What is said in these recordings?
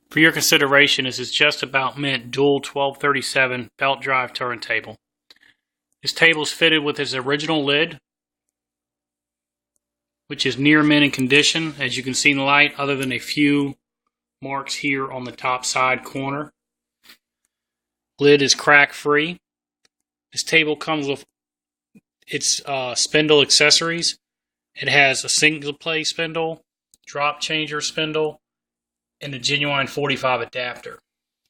For your consideration, this is Just About Mint Dual 1237 belt drive turntable. This table is fitted with its original lid, which is near mint in condition, as you can see in the light, other than a few marks here on the top side corner. Lid is crack free. This table comes with its spindle accessories. It has a single play spindle, drop changer spindle, and a genuine 45 adapter.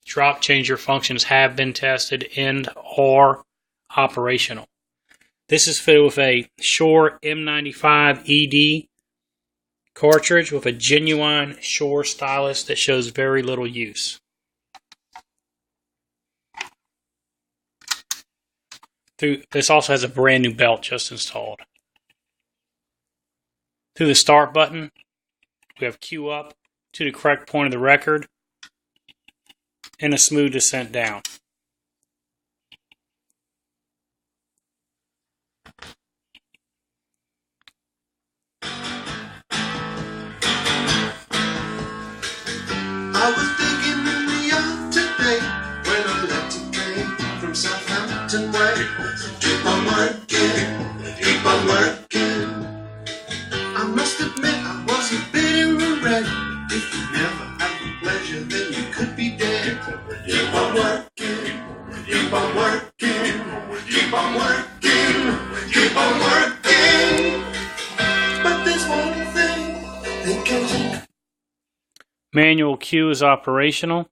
Drop changer functions have been tested and are operational. This is fitted with a Shure M95 ED cartridge with a genuine Shure stylus that shows very little use. This also has a brand new belt just installed. Through the start button, we have cue up to the correct point of the record and a smooth descent down. I was digging in the yard today when a letter came from Southampton way. Keep on working, keep on working. I must admit I was a bit in the red. If you never had the pleasure, then you could be dead. Keep on working, keep on working, keep on working, keep on working. But there's one thing they can't. Manual cue is operational.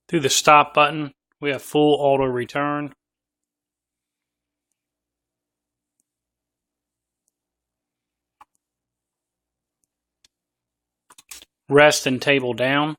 Through the stop button, we have full auto return. Rest and table down.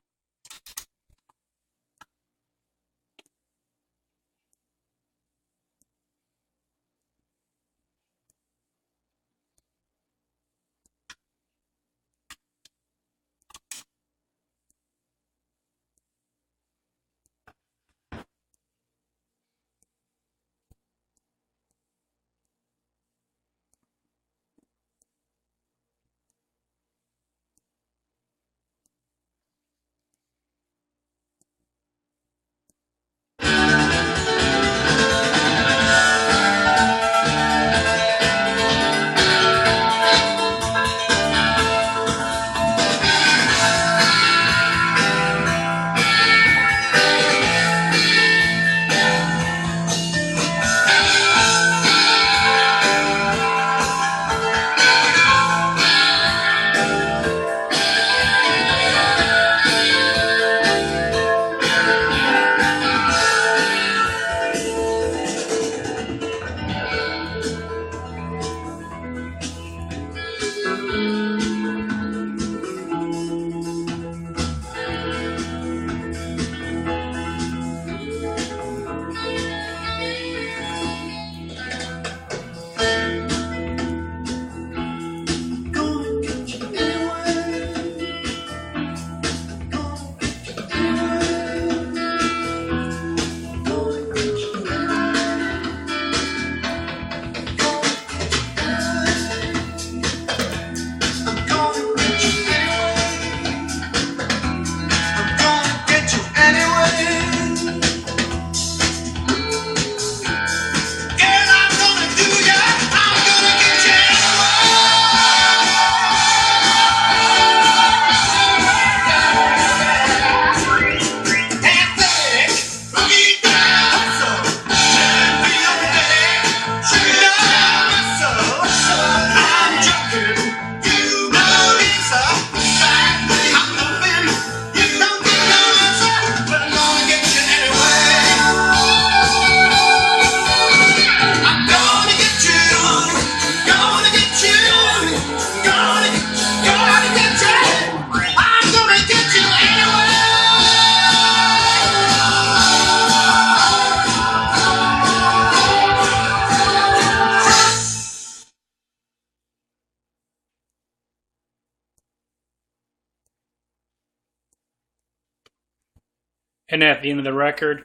And at the end of the record,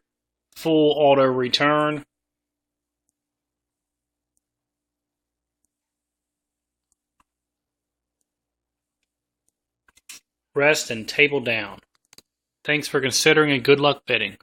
full auto return. Rest and table down. Thanks for considering and good luck bidding.